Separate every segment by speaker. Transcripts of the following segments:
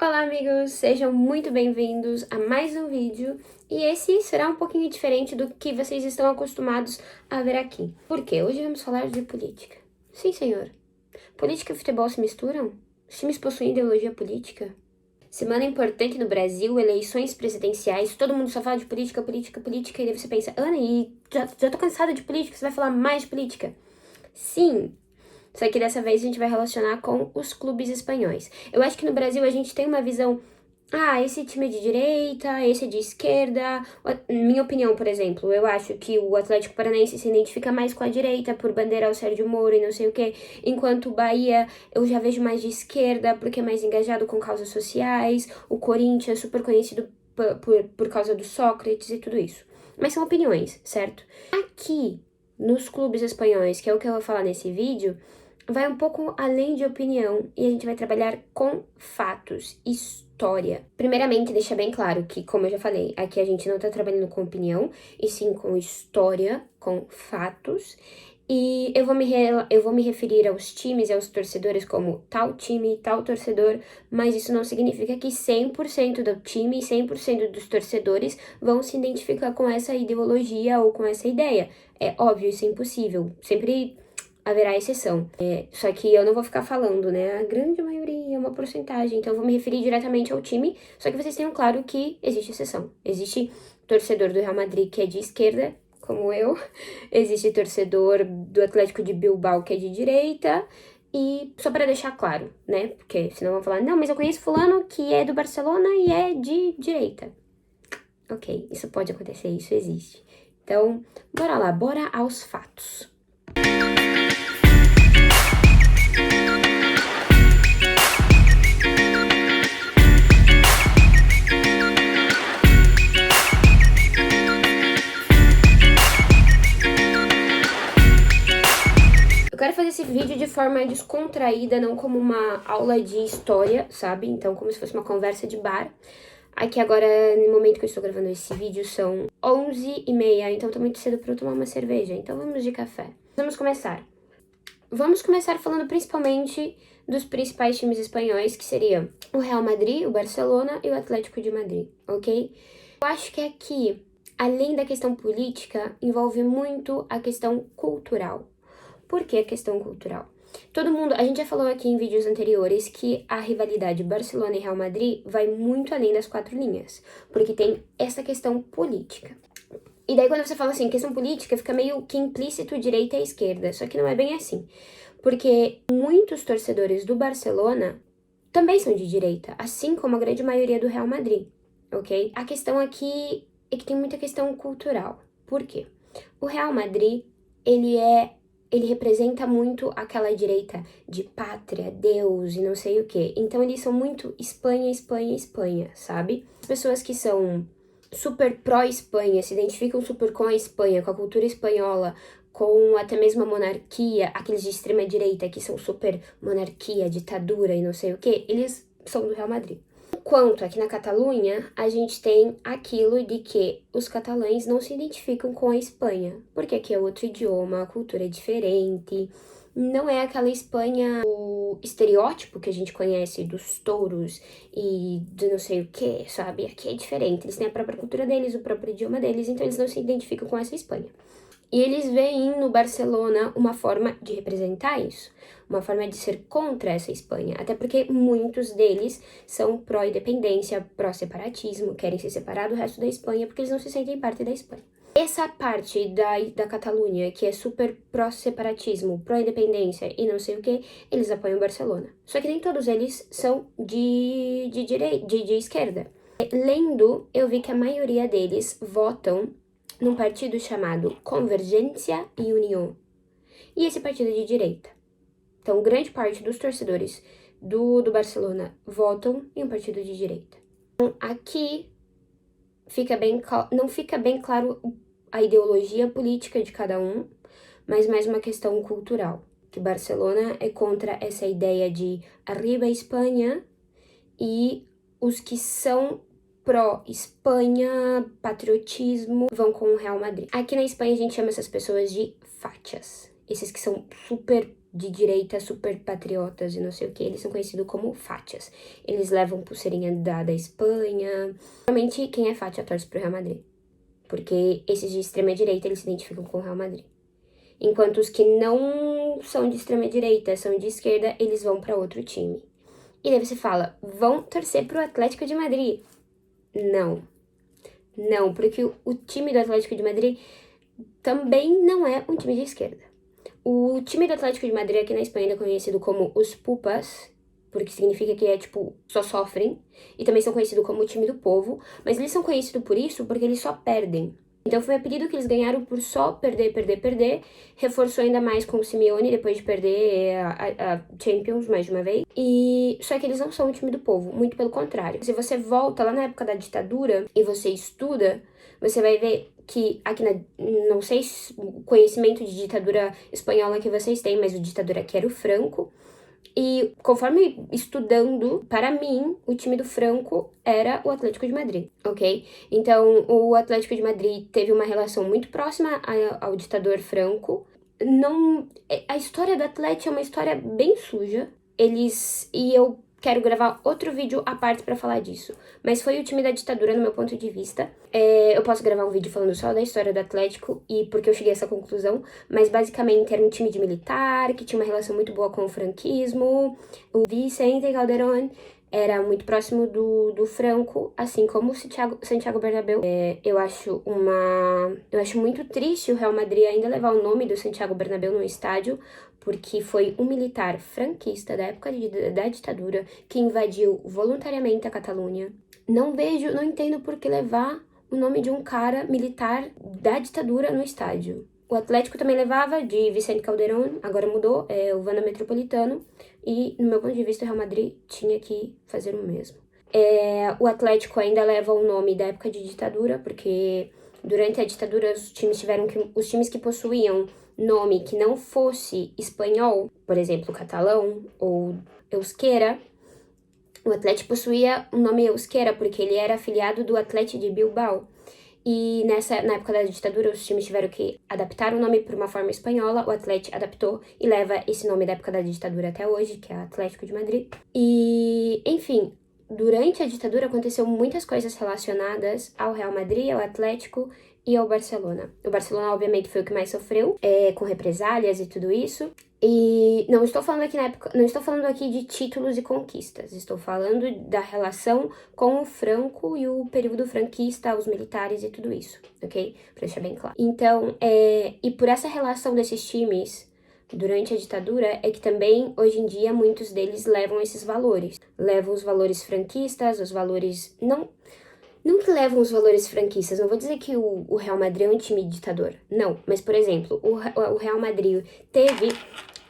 Speaker 1: Olá, amigos! Sejam muito bem-vindos a mais um vídeo. E esse será um pouquinho diferente do que vocês estão acostumados a ver aqui. Por quê? Hoje vamos falar de política. Sim, senhor. Política e futebol se misturam? Os times possuem ideologia política? Semana importante no Brasil, eleições presidenciais, todo mundo só fala de política, política, política, e daí você pensa, Ana, já tô cansada de política, você vai falar mais de política? Sim, só que dessa vez a gente vai relacionar com os clubes espanhóis. Eu acho que no Brasil a gente tem uma visão, esse time é de direita, esse é de esquerda. Minha opinião, por exemplo, eu acho que o Atlético Paranaense se identifica mais com a direita por bandeirar o Sérgio Moro e não sei o quê, enquanto o Bahia eu já vejo mais de esquerda porque é mais engajado com causas sociais, o Corinthians super conhecido por causa do Sócrates e tudo isso. Mas são opiniões, certo? Aqui, nos clubes espanhóis, que é o que eu vou falar nesse vídeo, vai um pouco além de opinião e a gente vai trabalhar com fatos, história. Primeiramente, deixa bem claro que, como eu já falei, aqui a gente não tá trabalhando com opinião, e sim com história, com fatos. E eu vou me referir aos times e aos torcedores como tal time, tal torcedor, mas isso não significa que 100% do time e 100% dos torcedores vão se identificar com essa ideologia ou com essa ideia. É óbvio, isso é impossível. Sempre haverá exceção. Só que eu não vou ficar falando, né? A grande maioria, uma porcentagem. Então eu vou me referir diretamente ao time. Só que vocês tenham claro que existe exceção. Existe torcedor do Real Madrid que é de esquerda, como eu. Existe torcedor do Atlético de Bilbao que é de direita. E só para deixar claro, né? Porque senão vão falar, não, mas eu conheço fulano que é do Barcelona e é de direita. Ok, isso pode acontecer, isso existe. Então, bora lá, bora aos fatos. Eu quero fazer esse vídeo de forma descontraída, não como uma aula de história, sabe? Então, como se fosse uma conversa de bar. Aqui agora, no momento que eu estou gravando esse vídeo, são 11h30, então tá muito cedo para eu tomar uma cerveja. Então vamos de café. Vamos começar. Vamos começar falando principalmente dos principais times espanhóis, que seriam o Real Madrid, o Barcelona e o Atlético de Madrid, ok? Eu acho que aqui, além da questão política, envolve muito a questão cultural. Por que a questão cultural? Todo mundo, a gente já falou aqui em vídeos anteriores que a rivalidade Barcelona e Real Madrid vai muito além das quatro linhas, porque tem essa questão política. E daí quando você fala assim, questão política, fica meio que implícito direita e esquerda, só que não é bem assim. Porque muitos torcedores do Barcelona também são de direita, assim como a grande maioria do Real Madrid, ok? A questão aqui é que tem muita questão cultural. Por quê? O Real Madrid, ele representa muito aquela direita de pátria, Deus e não sei o quê. Então eles são muito Espanha, Espanha, Espanha, sabe? As pessoas que são super pró-Espanha, se identificam super com a Espanha, com a cultura espanhola, com até mesmo a monarquia, aqueles de extrema direita que são super monarquia, ditadura e não sei o quê, eles são do Real Madrid. Enquanto aqui na Catalunha, a gente tem aquilo de que os catalães não se identificam com a Espanha, porque aqui é outro idioma, a cultura é diferente, não é aquela Espanha, o estereótipo que a gente conhece dos touros e de não sei o que, sabe? Aqui é diferente, eles têm a própria cultura deles, o próprio idioma deles, então eles não se identificam com essa Espanha. E eles veem no Barcelona uma forma de representar isso, uma forma de ser contra essa Espanha, até porque muitos deles são pró-independência, pró-separatismo, querem se separar do resto da Espanha porque eles não se sentem parte da Espanha. Essa parte da Catalunha, que é super pró-separatismo, pró-independência e não sei o que, eles apoiam o Barcelona. Só que nem todos eles são de esquerda. Lendo, eu vi que a maioria deles votam num partido chamado Convergência e União. E esse partido é de direita. Então, grande parte dos torcedores do Barcelona votam em um partido de direita. Então, aqui não fica bem claro a ideologia política de cada um, mas mais uma questão cultural. Que Barcelona é contra essa ideia de arriba Espanha e os que são pró-Espanha, patriotismo, vão com o Real Madrid. Aqui na Espanha a gente chama essas pessoas de fachas. Esses que são super de direita super patriotas e não sei o que, eles são conhecidos como fátias. Eles levam pulseirinha da Espanha. Normalmente, quem é fátia torce pro Real Madrid. Porque esses de extrema direita, eles se identificam com o Real Madrid. Enquanto os que não são de extrema direita, são de esquerda, eles vão para outro time. E daí você fala, vão torcer pro Atlético de Madrid? Não. Não, porque o time do Atlético de Madrid também não é um time de esquerda. O time do Atlético de Madrid aqui na Espanha é conhecido como os Pupas, porque significa que só sofrem. E também são conhecidos como o time do povo, mas eles são conhecidos por isso porque eles só perdem. Então foi um apelido que eles ganharam por só perder, perder, perder. Reforçou ainda mais com o Simeone, depois de perder a Champions mais de uma vez. Só que eles não são o time do povo, muito pelo contrário. Se você volta lá na época da ditadura e você estuda, você vai ver que aqui não sei o conhecimento de ditadura espanhola que vocês têm, mas o ditadura aqui era o Franco. E conforme estudando, para mim, o time do Franco era o Atlético de Madrid, ok? Então, o Atlético de Madrid teve uma relação muito próxima ao ditador Franco. A história do Atlético é uma história bem suja. Eu quero gravar outro vídeo à parte pra falar disso. Mas foi o time da ditadura, no meu ponto de vista. Eu posso gravar um vídeo falando só da história do Atlético e porque eu cheguei a essa conclusão. Mas basicamente era um time de militar, que tinha uma relação muito boa com o franquismo. O Vicente Calderón era muito próximo do Franco, assim como o Santiago Bernabéu. Eu acho muito triste o Real Madrid ainda levar o nome do Santiago Bernabéu no estádio, porque foi um militar franquista da época da ditadura que invadiu voluntariamente a Catalunha. Não entendo por que levar o nome de um cara militar da ditadura no estádio. O Atlético também levava de Vicente Calderón, agora mudou, é o Wanda Metropolitano, e no meu ponto de vista o Real Madrid tinha que fazer o mesmo. O Atlético ainda leva o nome da época de ditadura, porque durante a ditadura os times que possuíam nome que não fosse espanhol, por exemplo, catalão ou euskera, o Atlético possuía o nome euskera porque ele era afiliado do Athletic de Bilbao. E na época da ditadura, os times tiveram que adaptar o nome para uma forma espanhola, o Atlético adaptou e leva esse nome da época da ditadura até hoje, que é Atlético de Madrid. E, enfim, durante a ditadura aconteceu muitas coisas relacionadas ao Real Madrid, ao Atlético e ao Barcelona. O Barcelona, obviamente, foi o que mais sofreu, com represálias e tudo isso. E não estou falando aqui de títulos e conquistas, estou falando da relação com o Franco e o período franquista, os militares e tudo isso, ok? Pra deixar bem claro. Então, e por essa relação desses times durante a ditadura é que também, hoje em dia, muitos deles levam esses valores. Levam os valores franquistas, os valores... Não que levam os valores franquistas, não vou dizer que o Real Madrid é um time ditador, não. Mas, por exemplo, o Real Madrid teve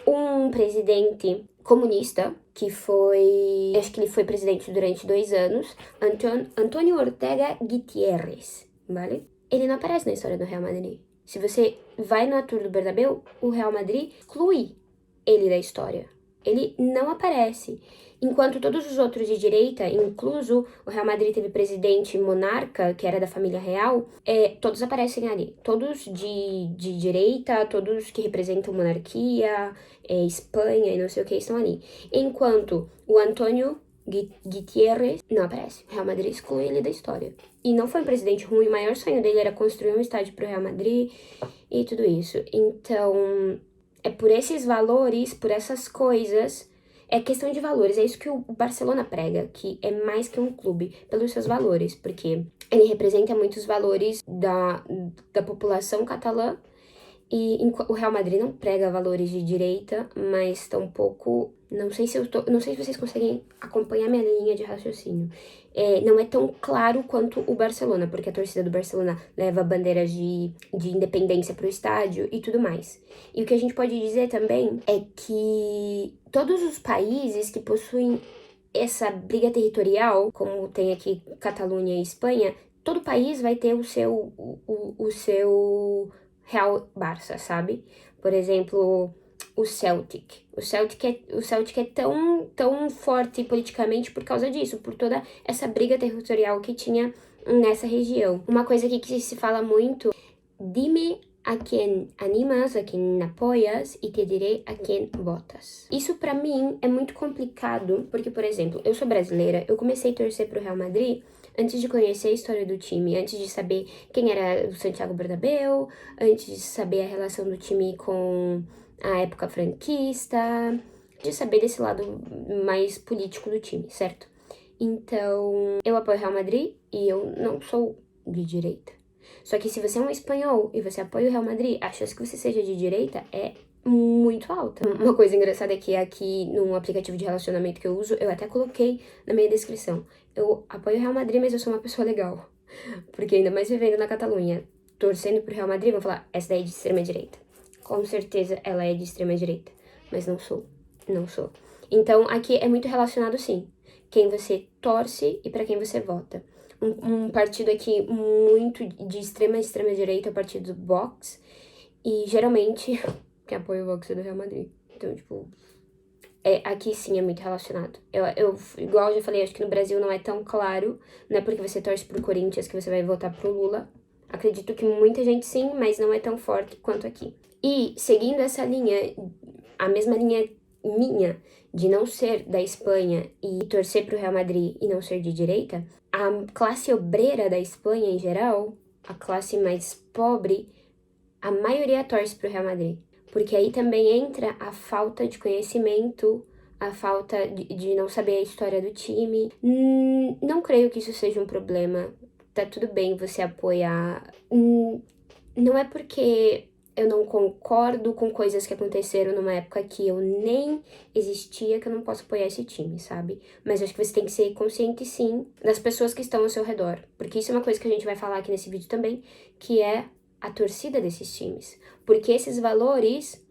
Speaker 1: um presidente comunista, acho que ele foi presidente durante 2 anos, Antônio Ortega Gutiérrez, vale? Ele não aparece na história do Real Madrid. Se você vai no Tour do Bernabéu, o Real Madrid exclui ele da história. Ele não aparece. Enquanto todos os outros de direita, incluso o Real Madrid teve presidente monarca, que era da família real, todos aparecem ali. Todos de direita, todos que representam monarquia, Espanha e não sei o que, estão ali. Enquanto o Antônio Gutiérrez não aparece. O Real Madrid exclui ele da história. E não foi um presidente ruim, o maior sonho dele era construir um estádio pro Real Madrid e tudo isso. Então, é por esses valores, por essas coisas... É questão de valores, é isso que o Barcelona prega, que é mais que um clube, pelos seus valores, porque ele representa muitos valores da população catalã e o Real Madrid não prega valores de direita, mas tampouco... Não sei se vocês conseguem acompanhar minha linha de raciocínio. Não é tão claro quanto o Barcelona, porque a torcida do Barcelona leva bandeiras de independência pro estádio e tudo mais. E o que a gente pode dizer também é que todos os países que possuem essa briga territorial, como tem aqui Catalunha e Espanha, todo país vai ter o seu Real Barça, sabe? Por exemplo... O Celtic é tão forte politicamente por causa disso, por toda essa briga territorial que tinha nessa região. Uma coisa aqui que se fala muito, dime a quem animas, a quem apoias e te direi a quem votas. Isso pra mim é muito complicado, porque, por exemplo, eu sou brasileira, eu comecei a torcer pro Real Madrid antes de conhecer a história do time, antes de saber quem era o Santiago Bernabéu, antes de saber a relação do time com a época franquista, de saber desse lado mais político do time, certo? Então, eu apoio o Real Madrid e eu não sou de direita. Só que se você é um espanhol e você apoia o Real Madrid, a chance que você seja de direita é muito alta. Uma coisa engraçada é que aqui no aplicativo de relacionamento que eu uso, eu até coloquei na minha descrição. Eu apoio o Real Madrid, mas eu sou uma pessoa legal. Porque ainda mais vivendo na Catalunha, torcendo pro Real Madrid, vão falar, essa daí é de extrema direita. Com certeza ela é de extrema direita. Mas não sou. Não sou. Então aqui é muito relacionado sim. Quem você torce e pra quem você vota. Um partido aqui muito de extrema direita é o partido do Vox. E geralmente quem apoia o Vox é do Real Madrid. Então, tipo, aqui sim é muito relacionado. Igual eu já falei, acho que no Brasil não é tão claro. Não é porque você torce pro Corinthians que você vai votar pro Lula. Acredito que muita gente sim, mas não é tão forte quanto aqui. E seguindo essa linha, a mesma linha minha de não ser da Espanha e torcer pro Real Madrid e não ser de direita, a classe obreira da Espanha em geral, a classe mais pobre, a maioria torce pro Real Madrid. Porque aí também entra a falta de conhecimento, a falta de não saber a história do time. Não creio que isso seja um problema. Tá tudo bem você apoiar. Não é porque eu não concordo com coisas que aconteceram numa época que eu nem existia que eu não posso apoiar esse time, sabe? Mas acho que você tem que ser consciente, sim, das pessoas que estão ao seu redor. Porque isso é uma coisa que a gente vai falar aqui nesse vídeo também, que é a torcida desses times. Porque esses valores,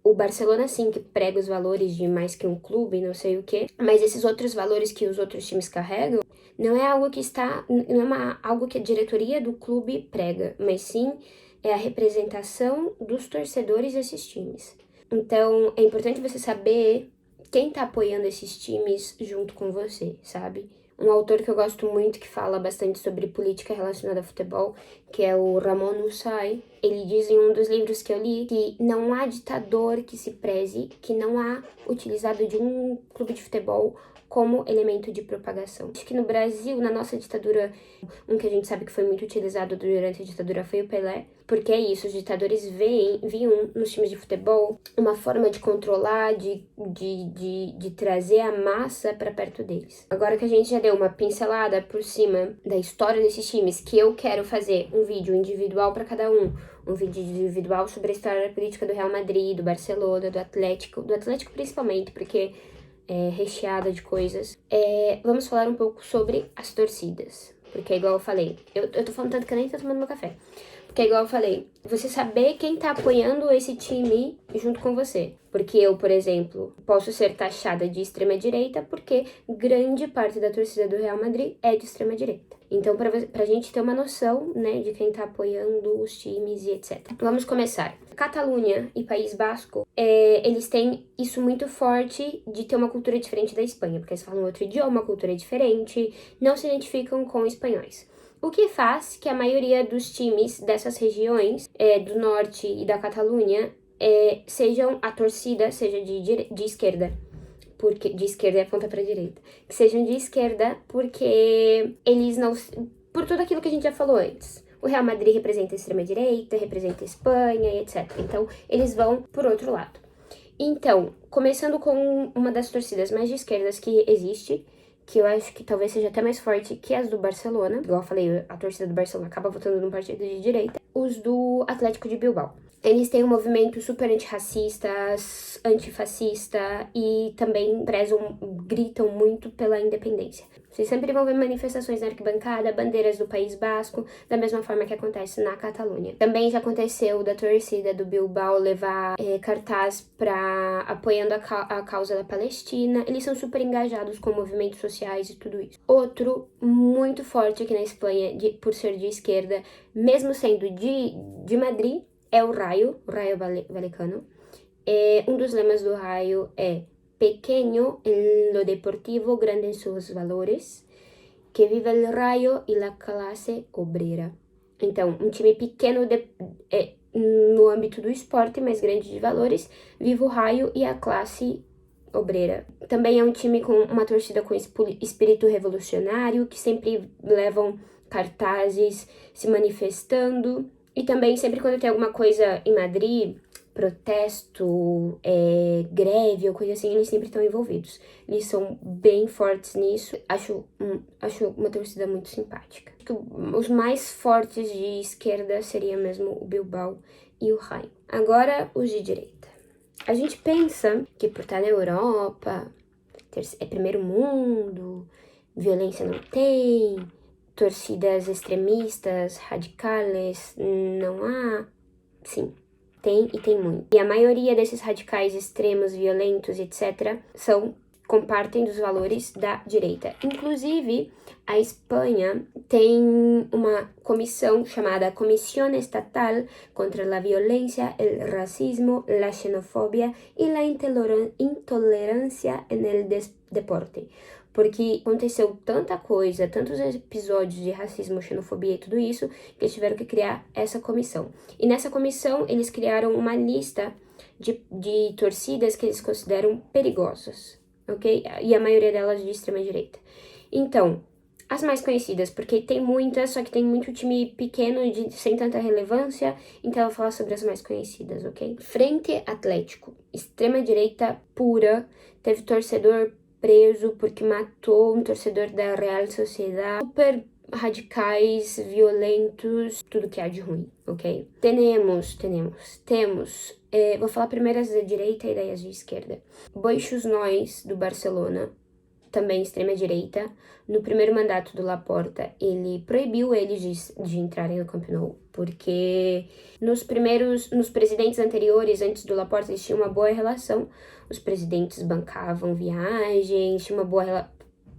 Speaker 1: o Barcelona sim que prega os valores de mais que um clube, não sei o quê, mas esses outros valores que os outros times carregam, não é algo que algo que a diretoria do clube prega, mas sim é a representação dos torcedores desses times. Então, é importante você saber quem tá apoiando esses times junto com você, sabe? Um autor que eu gosto muito, que fala bastante sobre política relacionada ao futebol, que é o Ramon Hussay. Ele diz em um dos livros que eu li que não há ditador que se preze que não há utilizado de um clube de futebol como elemento de propagação. Acho que no Brasil, na nossa ditadura, um que a gente sabe que foi muito utilizado durante a ditadura foi o Pelé, porque é isso, os ditadores viam nos times de futebol uma forma de controlar, de trazer a massa para perto deles. Agora que a gente já deu uma pincelada por cima da história desses times, que eu quero fazer um vídeo individual para cada um vídeo individual sobre a história política do Real Madrid, do Barcelona, do Atlético principalmente, porque recheada de coisas. Vamos falar um pouco sobre as torcidas. Porque, igual eu falei, eu tô falando tanto que eu nem tô tomando meu café. Porque, igual eu falei, você saber quem tá apoiando esse time junto com você. Porque eu, por exemplo, posso ser taxada de extrema-direita porque grande parte da torcida do Real Madrid é de extrema-direita. Então, pra gente ter uma noção, né, de quem tá apoiando os times e etc. Vamos começar. Catalunha e País Basco, eles têm isso muito forte de ter uma cultura diferente da Espanha, porque eles falam outro idioma, cultura diferente, não se identificam com espanhóis. O que faz que a maioria dos times dessas regiões, do norte e da Catalunha, a torcida seja de esquerda. Porque de esquerda é aponta para direita. Que sejam de esquerda porque eles não... Por tudo aquilo que a gente já falou antes. O Real Madrid representa a extrema-direita, representa a Espanha e etc. Então, eles vão por outro lado. Então, começando com uma das torcidas mais de esquerdas que existe, que eu acho que talvez seja até mais forte que as do Barcelona. Igual eu falei, a torcida do Barcelona acaba votando num partido de direita. Os do Atlético de Bilbao. Eles têm um movimento super antirracista, antifascista e também gritam muito pela independência. Vocês sempre vão ver manifestações na arquibancada, bandeiras do País Basco, da mesma forma que acontece na Catalunha. Também já aconteceu da torcida do Bilbao levar cartaz apoiando a causa da Palestina. Eles são super engajados com movimentos sociais e tudo isso. Outro muito forte aqui na Espanha, por ser de esquerda, mesmo sendo de Madrid, é o Rayo Vallecano. Um dos lemas do Rayo é pequeño en lo deportivo, grande en sus valores, que vive el Rayo e la clase obrera. Então, um time pequeno no âmbito do esporte mais grande de valores, Viva o Raio e a classe obreira. Também é um time com uma torcida com espírito revolucionário, que sempre levam cartazes se manifestando. E também sempre quando tem alguma coisa em Madrid, protesto, greve ou coisa assim, eles sempre estão envolvidos. Eles são bem fortes nisso. Acho uma torcida muito simpática. Acho que os mais fortes de esquerda seria mesmo o Bilbao e o Raio. Agora, os de direita. A gente pensa que por estar na Europa, é primeiro mundo, violência não tem, torcidas extremistas, radicais, não há. Sim, tem e tem muito. E a maioria desses radicais extremos, violentos, etc., compartem dos valores da direita. Inclusive, a Espanha tem uma comissão chamada Comisión Estatal contra la Violencia, el Racismo, la Xenofobia y la Intolerancia en el Deporte. Porque aconteceu tanta coisa, tantos episódios de racismo, xenofobia e tudo isso, que eles tiveram que criar essa comissão. E nessa comissão, eles criaram uma lista de torcidas que eles consideram perigosas, ok? E a maioria delas de extrema-direita. Então, as mais conhecidas, porque tem muitas, só que tem muito time pequeno sem tanta relevância, então eu vou falar sobre as mais conhecidas, ok? Frente Atlético, extrema-direita pura, teve torcedor preso porque matou um torcedor da Real Sociedad, super radicais, violentos, tudo que há de ruim, ok? Temos, vou falar primeiro as da direita e daí as de esquerda. Boixos Nós, do Barcelona, também extrema-direita. No primeiro mandato do Laporta, ele proibiu eles de entrarem no Camp Nou, porque nos presidentes anteriores, antes do Laporta, eles tinham uma boa relação. Os presidentes bancavam viagens, tinha uma boa relação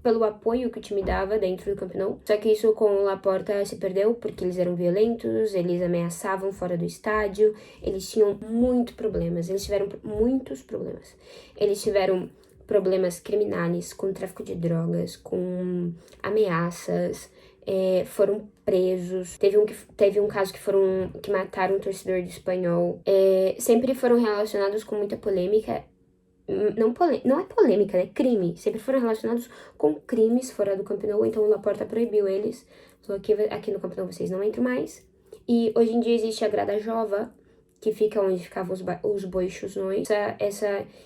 Speaker 1: pelo apoio que o time dava dentro do Camp Nou. Só que isso com o Laporta se perdeu, porque eles eram violentos, eles ameaçavam fora do estádio, eles tinham muitos problemas, eles tiveram muitos problemas. Eles tiveram problemas criminais, com tráfico de drogas, com ameaças, foram presos. Teve um caso que mataram um torcedor de Espanhol. Sempre foram relacionados com muita polêmica. Não é polêmica, né? Crime. Sempre foram relacionados com crimes fora do Camp Nou, então o Laporta proibiu eles. Falou que aqui no Camp Nou vocês não entram mais. E hoje em dia existe a Grada Jova, que fica onde ficavam os boixos Nós.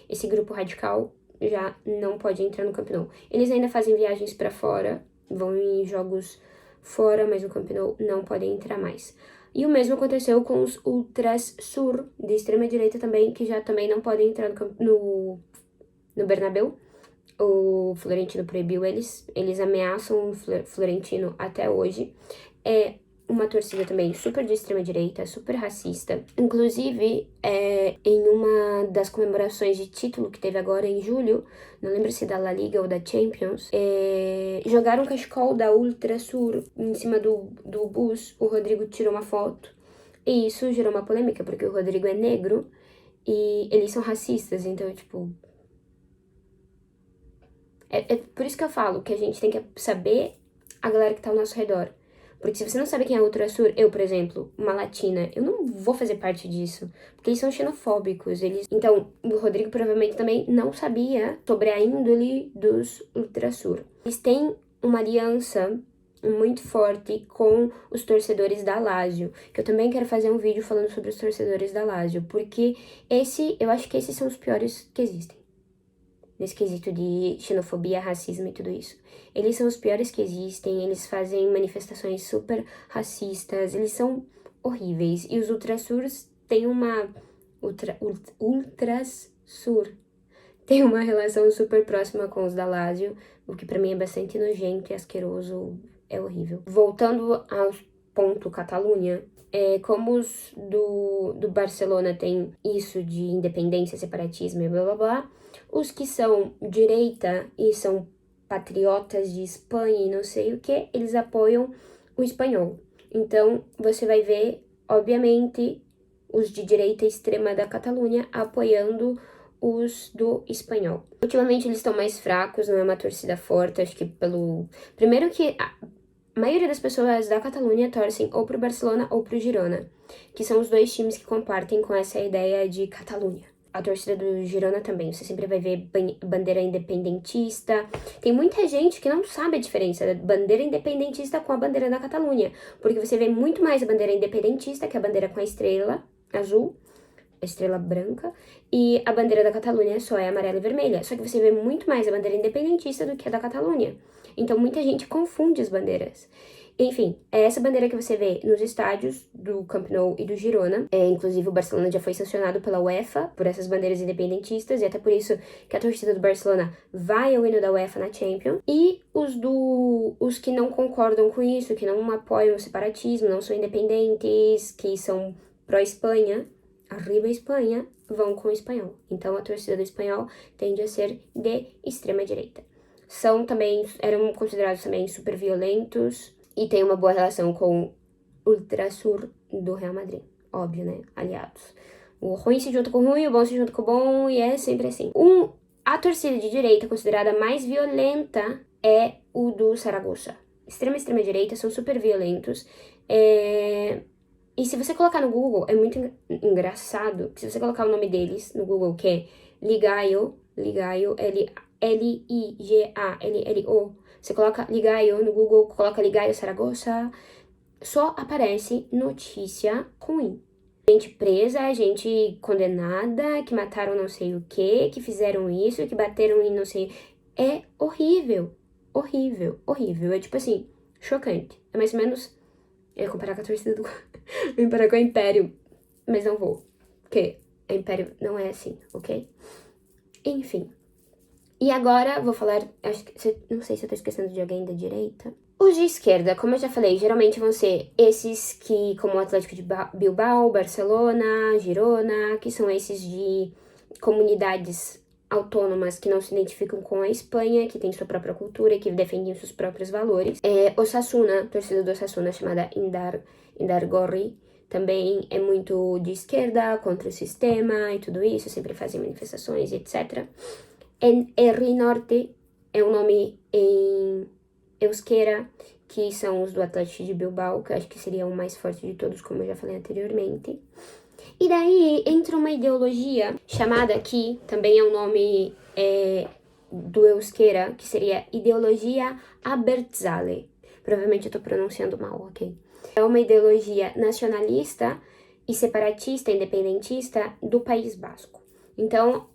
Speaker 1: Esse grupo radical já não pode entrar no Camp Nou. Eles ainda fazem viagens para fora, vão em jogos fora, mas no Camp Nou não podem entrar mais. E o mesmo aconteceu com os Ultras Sur, de extrema-direita também, que já também não podem entrar no Bernabéu. O Florentino proibiu eles ameaçam o Florentino até hoje. É uma torcida também super de extrema-direita, super racista. Inclusive, em uma das comemorações de título que teve agora em julho, não lembro se da La Liga ou da Champions, jogaram um cachecol da Ultra Sur em cima do bus. O Rodrigo tirou uma foto. E isso gerou uma polêmica, porque o Rodrigo é negro e eles são racistas, então, tipo... É por isso que eu falo que a gente tem que saber a galera que tá ao nosso redor. Porque se você não sabe quem é Ultrasur, eu, por exemplo, uma latina, eu não vou fazer parte disso. Porque eles são xenofóbicos. Então, o Rodrigo provavelmente também não sabia sobre a índole dos Ultrasur. Eles têm uma aliança muito forte com os torcedores da Lazio, que eu também quero fazer um vídeo falando sobre os torcedores da Lazio, porque eu acho que esses são os piores que existem. Nesse quesito de xenofobia, racismo e tudo isso. Eles são os piores que existem, eles fazem manifestações super racistas, eles são horríveis. E os Ultrasurs têm uma... Ultrasur tem uma relação super próxima com os da Lazio, o que pra mim é bastante nojento e asqueroso, é horrível. Voltando ao ponto Catalunha, como os do Barcelona tem isso de independência, separatismo e blá blá blá, os que são direita e são patriotas de Espanha e não sei o que, eles apoiam o espanhol. Então, você vai ver, obviamente, os de direita extrema da Catalunha apoiando os do espanhol. Ultimamente eles estão mais fracos, não é uma torcida forte, acho que primeiro que a maioria das pessoas da Catalunha torcem ou pro Barcelona ou pro Girona, que são os dois times que compartem com essa ideia de Catalunha. A torcida do Girona também, você sempre vai ver bandeira independentista. Tem muita gente que não sabe a diferença da bandeira independentista com a bandeira da Catalunha, porque você vê muito mais a bandeira independentista, que é a bandeira com a estrela azul, a estrela branca, e a bandeira da Catalunha só é amarela e vermelha. Só que você vê muito mais a bandeira independentista do que a da Catalunha. Então muita gente confunde as bandeiras. Enfim, é essa bandeira que você vê nos estádios do Camp Nou e do Girona. Inclusive, o Barcelona já foi sancionado pela UEFA por essas bandeiras independentistas, e até por isso que a torcida do Barcelona vai ao hino da UEFA na Champions. E os que não concordam com isso, que não apoiam o separatismo, não são independentes, que são pró-Espanha, arriba Espanha, vão com o espanhol. Então, a torcida do espanhol tende a ser de extrema direita. Eram considerados também super violentos, e tem uma boa relação com o Ultrasur do Real Madrid. Óbvio, né? Aliados. O ruim se junta com o ruim, o bom se junta com o bom, e é sempre assim. A torcida de direita considerada mais violenta é o do Saragossa. Extrema direita, são super violentos. E se você colocar no Google, é muito engraçado, que se você colocar o nome deles no Google, que é Ligaio, L-I-G-A-L-L-O, você coloca Ligaio no Google, coloca Ligaio Saragossa, só aparece notícia ruim. Gente presa, gente condenada, que mataram não sei o que fizeram isso, que bateram em não sei... É horrível, horrível, horrível. É tipo assim, chocante. É mais ou menos... Eu ia comparar com a torcida do... Eu ia comparar com o Império, mas não vou. Porque o Império não é assim, ok? Enfim. E agora vou falar, não sei se eu tô esquecendo de alguém da direita. Os de esquerda, como eu já falei, geralmente vão ser esses que, como o Atlético de Bilbao, Barcelona, Girona, que são esses de comunidades autônomas que não se identificam com a Espanha, que tem sua própria cultura, que defendem seus próprios valores. Osasuna, a torcida do Osasuna, chamada Indargorri, também é muito de esquerda, contra o sistema e tudo isso, sempre fazem manifestações, etc. Henry Norte é um nome em euskera, que são os do Atlético de Bilbao, que eu acho que seria o mais forte de todos, como eu já falei anteriormente. E daí entra uma ideologia chamada aqui, também é um nome do euskera, que seria ideologia Abertzale. Provavelmente eu tô pronunciando mal, ok? É uma ideologia nacionalista e separatista, independentista do País Basco. Então,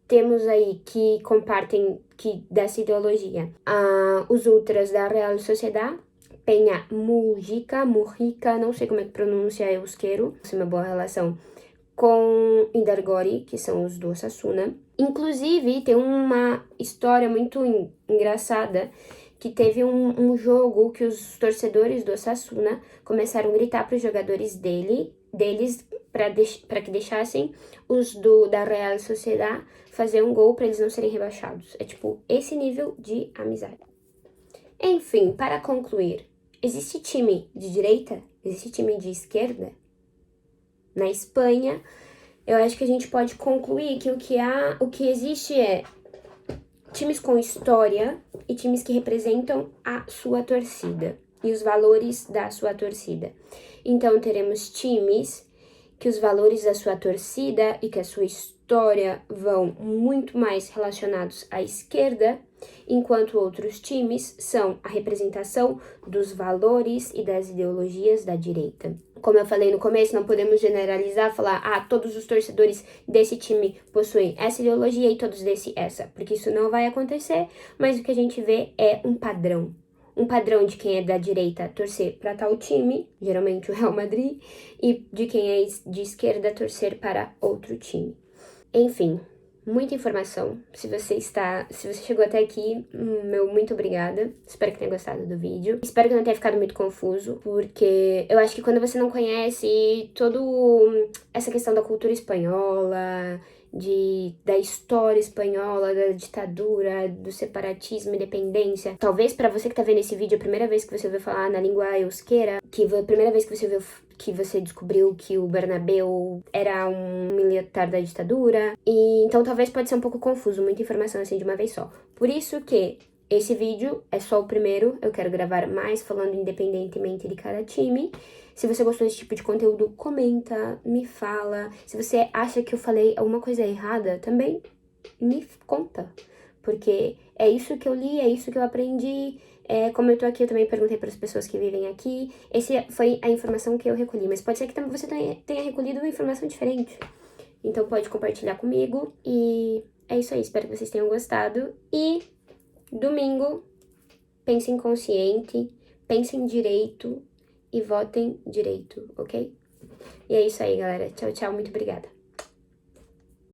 Speaker 1: temos aí que compartem dessa ideologia os ultras da Real Sociedad, Penha Mujica, não sei como é que pronuncia euskero, tem uma boa relação com Indargorri, que são os do Osasuna. Inclusive, tem uma história muito engraçada, que teve um jogo que os torcedores do Osasuna começaram a gritar para os jogadores deles para que deixassem os da Real Sociedad fazer um gol para eles não serem rebaixados. É tipo esse nível de amizade. Enfim, para concluir, existe time de direita? Existe time de esquerda? Na Espanha, eu acho que a gente pode concluir que o que existe é times com história e times que representam a sua torcida e os valores da sua torcida. Então, teremos times que os valores da sua torcida e que a sua história vão muito mais relacionados à esquerda, enquanto outros times são a representação dos valores e das ideologias da direita. Como eu falei no começo, não podemos generalizar, falar, todos os torcedores desse time possuem essa ideologia e todos desse essa, porque isso não vai acontecer, mas o que a gente vê é um padrão. Um padrão de quem é da direita torcer para tal time, geralmente o Real Madrid, e de quem é de esquerda torcer para outro time. Enfim, muita informação. Se você chegou até aqui, meu muito obrigada. Espero que tenha gostado do vídeo. Espero que não tenha ficado muito confuso, porque eu acho que quando você não conhece toda essa questão da cultura espanhola, da história espanhola, da ditadura, do separatismo, independência. Talvez pra você que tá vendo esse vídeo, a primeira vez que você ouviu falar na língua euskera, a primeira vez que você descobriu que o Bernabéu era um militar da ditadura, e então talvez pode ser um pouco confuso, muita informação assim de uma vez só. Por isso que Esse vídeo é só o primeiro, eu quero gravar mais falando independentemente de cada time. Se você gostou desse tipo de conteúdo, comenta, me fala. Se você acha que eu falei alguma coisa errada, também me conta. Porque é isso que eu li, é isso que eu aprendi. Como eu tô aqui, eu também perguntei para as pessoas que vivem aqui. Essa foi a informação que eu recolhi, mas pode ser que também você tenha recolhido uma informação diferente. Então pode compartilhar comigo. E é isso aí, espero que vocês tenham gostado. E domingo, pensem consciente, pensem direito e votem direito, ok? E é isso aí, galera. Tchau, tchau, muito obrigada.